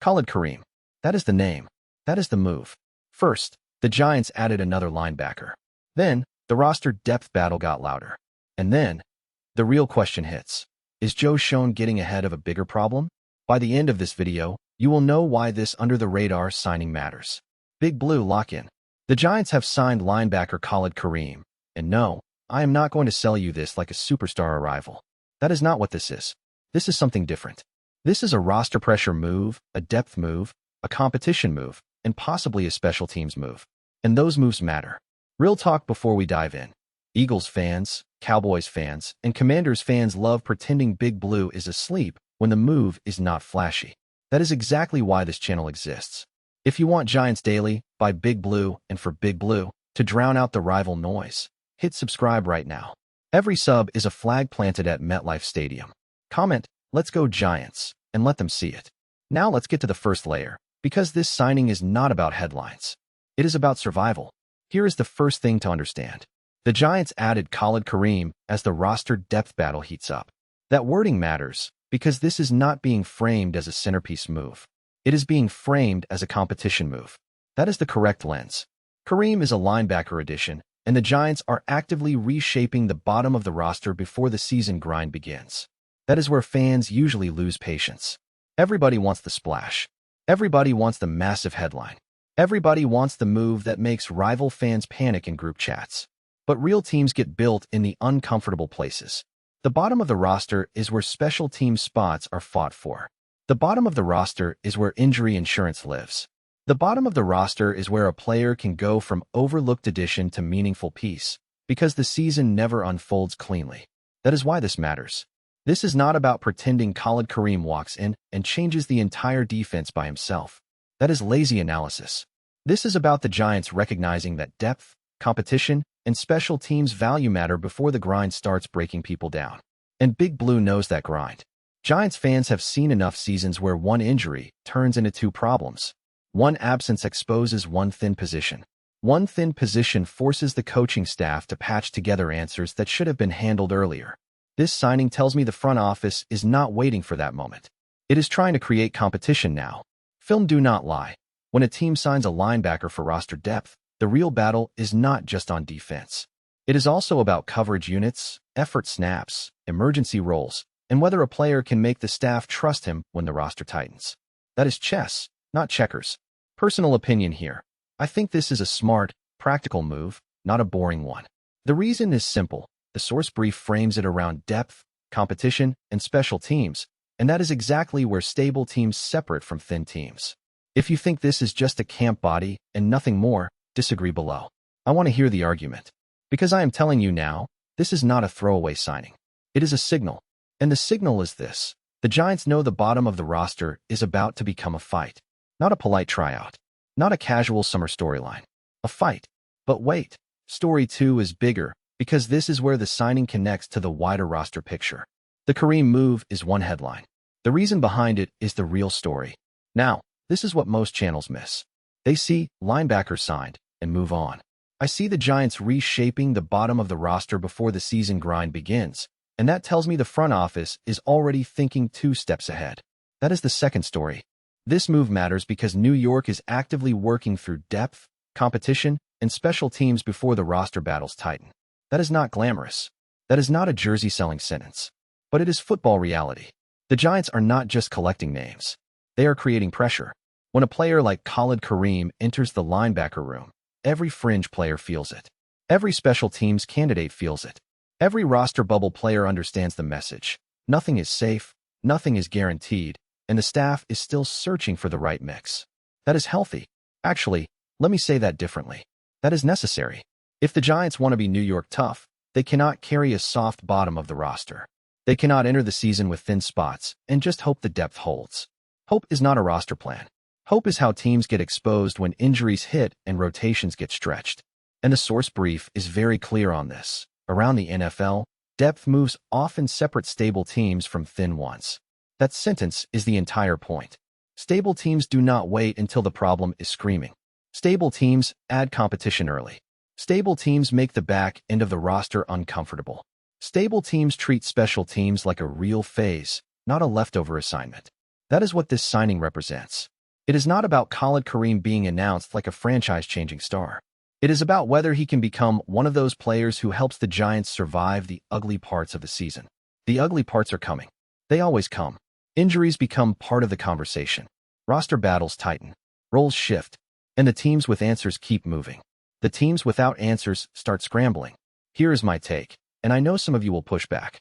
Khalid Kareem. That is the name. That is the move. First, the Giants added another linebacker. Then, the roster depth battle got louder. And then, the real question hits. Is Joe Schoen getting ahead of a bigger problem? By the end of this video, you will know why this under-the-radar signing matters. Big Blue lock-in. The Giants have signed linebacker Khalid Kareem. And no, I am not going to sell you this like a superstar arrival. That is not what this is. This is something different. This is a roster pressure move, a depth move, a competition move, and possibly a special teams move. And those moves matter. Real talk before we dive in. Eagles fans, Cowboys fans, and Commanders fans love pretending Big Blue is asleep when the move is not flashy. That is exactly why this channel exists. If you want Giants Daily, by Big Blue and for Big Blue, to drown out the rival noise, hit subscribe right now. Every sub is a flag planted at MetLife Stadium. Comment, "Let's go Giants," and let them see it. Now let's get to the first layer, because this signing is not about headlines. It is about survival. Here is the first thing to understand. The Giants added Khalid Kareem as the roster depth battle heats up. That wording matters, because this is not being framed as a centerpiece move. It is being framed as a competition move. That is the correct lens. Kareem is a linebacker addition, and the Giants are actively reshaping the bottom of the roster before the season grind begins. That is where fans usually lose patience. Everybody wants the splash. Everybody wants the massive headline. Everybody wants the move that makes rival fans panic in group chats. But real teams get built in the uncomfortable places. The bottom of the roster is where special team spots are fought for. The bottom of the roster is where injury insurance lives. The bottom of the roster is where a player can go from overlooked addition to meaningful piece, because the season never unfolds cleanly. That is why this matters. This is not about pretending Khalid Kareem walks in and changes the entire defense by himself. That is lazy analysis. This is about the Giants recognizing that depth, competition, and special teams value matter before the grind starts breaking people down. And Big Blue knows that grind. Giants fans have seen enough seasons where one injury turns into two problems. One absence exposes one thin position. One thin position forces the coaching staff to patch together answers that should have been handled earlier. This signing tells me the front office is not waiting for that moment. It is trying to create competition now. Film do not lie. When a team signs a linebacker for roster depth, the real battle is not just on defense. It is also about coverage units, effort snaps, emergency roles, and whether a player can make the staff trust him when the roster tightens. That is chess, not checkers. Personal opinion here. I think this is a smart, practical move, not a boring one. The reason is simple. The source brief frames it around depth, competition, and special teams, and that is exactly where stable teams separate from thin teams. If you think this is just a camp body and nothing more, disagree below. I want to hear the argument. Because I am telling you now, this is not a throwaway signing. It is a signal. And the signal is this. The Giants know the bottom of the roster is about to become a fight. Not a polite tryout. Not a casual summer storyline. A fight. But wait. Story 2 is bigger, because this is where the signing connects to the wider roster picture. The Kareem move is one headline. The reason behind it is the real story. Now, this is what most channels miss. They see linebacker signed and move on. I see the Giants reshaping the bottom of the roster before the season grind begins, and that tells me the front office is already thinking 2 steps ahead. That is the second story. This move matters because New York is actively working through depth, competition, and special teams before the roster battles tighten. That is not glamorous. That is not a jersey-selling sentence. But it is football reality. The Giants are not just collecting names. They are creating pressure. When a player like Khalid Kareem enters the linebacker room, every fringe player feels it. Every special teams candidate feels it. Every roster bubble player understands the message. Nothing is safe, nothing is guaranteed, and the staff is still searching for the right mix. That is healthy. Actually, let me say that differently. That is necessary. If the Giants want to be New York tough, they cannot carry a soft bottom of the roster. They cannot enter the season with thin spots and just hope the depth holds. Hope is not a roster plan. Hope is how teams get exposed when injuries hit and rotations get stretched. And the source brief is very clear on this. Around the NFL, depth moves often separate stable teams from thin ones. That sentence is the entire point. Stable teams do not wait until the problem is screaming. Stable teams add competition early. Stable teams make the back end of the roster uncomfortable. Stable teams treat special teams like a real phase, not a leftover assignment. That is what this signing represents. It is not about Khalid Kareem being announced like a franchise-changing star. It is about whether he can become one of those players who helps the Giants survive the ugly parts of the season. The ugly parts are coming. They always come. Injuries become part of the conversation. Roster battles tighten. Roles shift. And the teams with answers keep moving. The teams without answers start scrambling. Here is my take, and I know some of you will push back.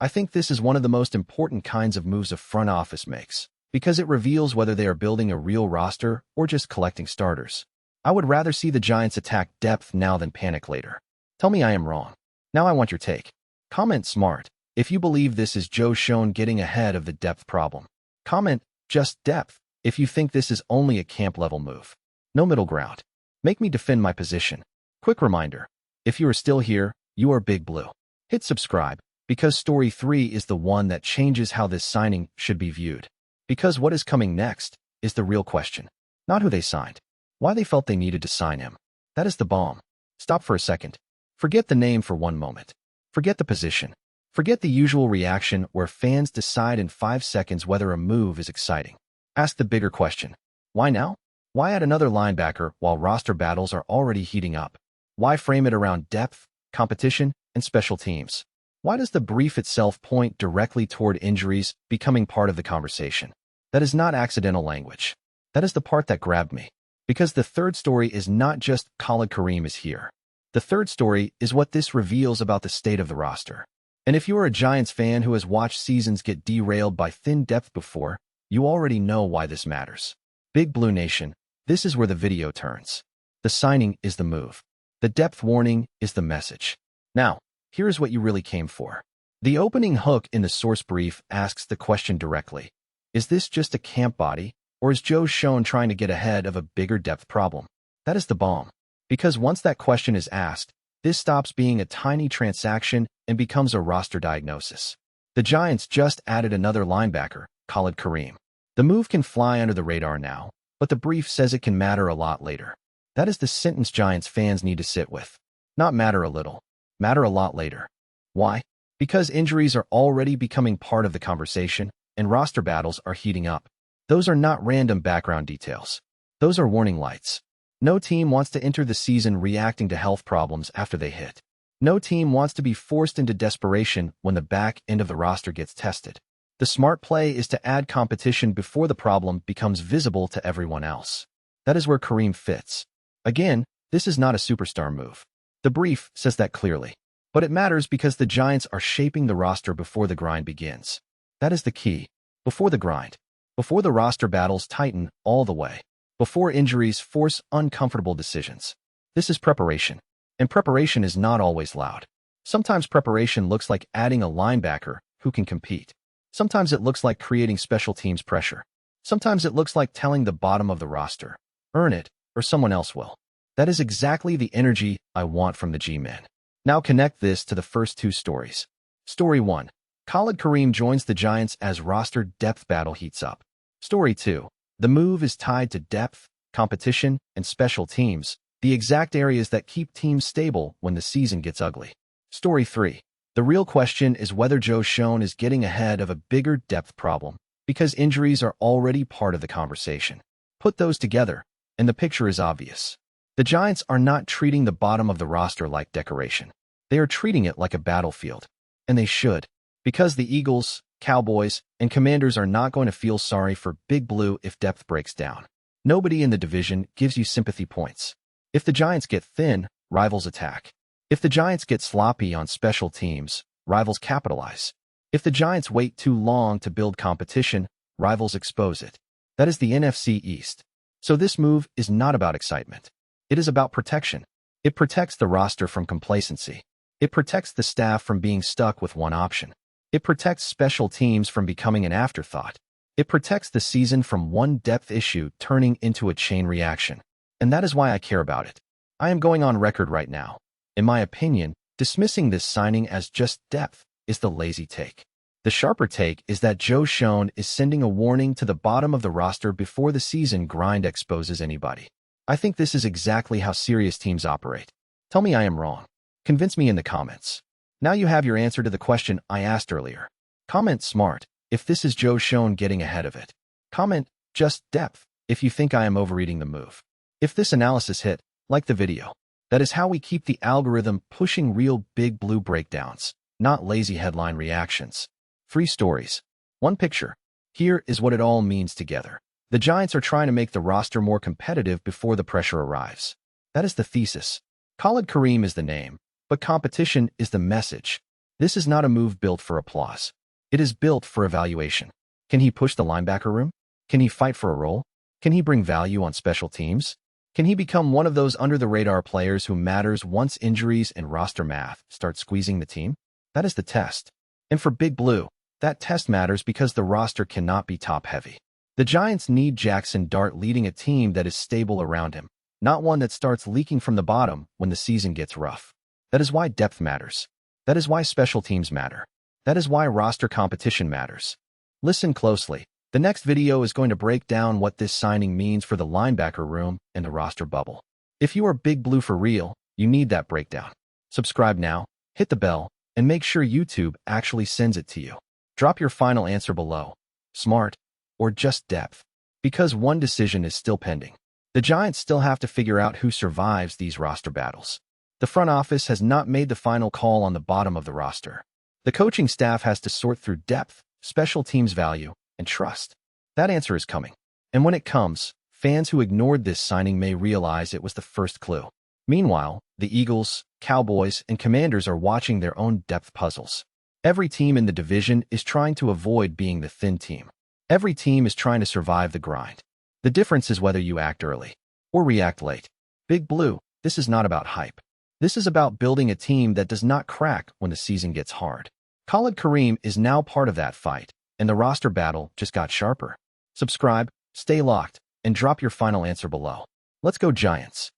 I think this is one of the most important kinds of moves a front office makes, because it reveals whether they are building a real roster or just collecting starters. I would rather see the Giants attack depth now than panic later. Tell me I am wrong. Now I want your take. Comment smart if you believe this is Joe Schoen getting ahead of the depth problem. Comment just depth if you think this is only a camp-level move. No middle ground. Make me defend my position. Quick reminder, if you are still here, you are Big Blue. Hit subscribe, because story 3 is the one that changes how this signing should be viewed. Because what is coming next is the real question. Not who they signed. Why they felt they needed to sign him. That is the bomb. Stop for a second. Forget the name for one moment. Forget the position. Forget the usual reaction where fans decide in 5 seconds whether a move is exciting. Ask the bigger question. Why now? Why add another linebacker while roster battles are already heating up? Why frame it around depth, competition, and special teams? Why does the brief itself point directly toward injuries becoming part of the conversation? That is not accidental language. That is the part that grabbed me. Because the third story is not just Khalid Kareem is here. The third story is what this reveals about the state of the roster. And if you are a Giants fan who has watched seasons get derailed by thin depth before, you already know why this matters. Big Blue Nation, this is where the video turns. The signing is the move. The depth warning is the message. Now, here's what you really came for. The opening hook in the source brief asks the question directly. Is this just a camp body, or is Joe Schoen trying to get ahead of a bigger depth problem? That is the bomb. Because once that question is asked, this stops being a tiny transaction and becomes a roster diagnosis. The Giants just added another linebacker, Khalid Kareem. The move can fly under the radar now, but the brief says it can matter a lot later. That is the sentence Giants fans need to sit with. Not matter a little, matter a lot later. Why? Because injuries are already becoming part of the conversation, and roster battles are heating up. Those are not random background details. Those are warning lights. No team wants to enter the season reacting to health problems after they hit. No team wants to be forced into desperation when the back end of the roster gets tested. The smart play is to add competition before the problem becomes visible to everyone else. That is where Kareem fits. Again, this is not a superstar move. The brief says that clearly. But it matters because the Giants are shaping the roster before the grind begins. That is the key. Before the grind. Before the roster battles tighten all the way. Before injuries force uncomfortable decisions. This is preparation. And preparation is not always loud. Sometimes preparation looks like adding a linebacker who can compete. Sometimes it looks like creating special teams pressure. Sometimes it looks like telling the bottom of the roster, earn it, or someone else will. That is exactly the energy I want from the G-men. Now connect this to the first two stories. Story 1. Khalid Kareem joins the Giants as roster depth battle heats up. Story 2. The move is tied to depth, competition, and special teams, the exact areas that keep teams stable when the season gets ugly. Story 3. The real question is whether Joe Schoen is getting ahead of a bigger depth problem, because injuries are already part of the conversation. Put those together, and the picture is obvious. The Giants are not treating the bottom of the roster like decoration. They are treating it like a battlefield. And they should, because the Eagles, Cowboys, and Commanders are not going to feel sorry for Big Blue if depth breaks down. Nobody in the division gives you sympathy points. If the Giants get thin, rivals attack. If the Giants get sloppy on special teams, rivals capitalize. If the Giants wait too long to build competition, rivals expose it. That is the NFC East. So this move is not about excitement. It is about protection. It protects the roster from complacency. It protects the staff from being stuck with one option. It protects special teams from becoming an afterthought. It protects the season from one depth issue turning into a chain reaction. And that is why I care about it. I am going on record right now. In my opinion, dismissing this signing as just depth is the lazy take. The sharper take is that Joe Schoen is sending a warning to the bottom of the roster before the season grind exposes anybody. I think this is exactly how serious teams operate. Tell me I am wrong. Convince me in the comments. Now you have your answer to the question I asked earlier. Comment smart if this is Joe Schoen getting ahead of it. Comment, just depth, if you think I am overreading the move. If this analysis hit, like the video. That is how we keep the algorithm pushing real big blue breakdowns, not lazy headline reactions. 3 stories. 1 picture. Here is what it all means together. The Giants are trying to make the roster more competitive before the pressure arrives. That is the thesis. Khalid Kareem is the name, but competition is the message. This is not a move built for applause. It is built for evaluation. Can he push the linebacker room? Can he fight for a role? Can he bring value on special teams? Can he become one of those under-the-radar players who matters once injuries and roster math start squeezing the team? That is the test. And for Big Blue, that test matters because the roster cannot be top-heavy. The Giants need Jaxson Dart leading a team that is stable around him, not one that starts leaking from the bottom when the season gets rough. That is why depth matters. That is why special teams matter. That is why roster competition matters. Listen closely. The next video is going to break down what this signing means for the linebacker room and the roster bubble. If you are Big Blue for real, you need that breakdown. Subscribe now, hit the bell, and make sure YouTube actually sends it to you. Drop your final answer below. Smart or just depth? Because one decision is still pending. The Giants still have to figure out who survives these roster battles. The front office has not made the final call on the bottom of the roster. The coaching staff has to sort through depth, special teams value, and trust. That answer is coming. And when it comes, fans who ignored this signing may realize it was the first clue. Meanwhile, the Eagles, Cowboys, and Commanders are watching their own depth puzzles. Every team in the division is trying to avoid being the thin team. Every team is trying to survive the grind. The difference is whether you act early or react late. Big Blue, this is not about hype. This is about building a team that does not crack when the season gets hard. Khalid Kareem is now part of that fight, and the roster battle just got sharper. Subscribe, stay locked, and drop your final answer below. Let's go Giants!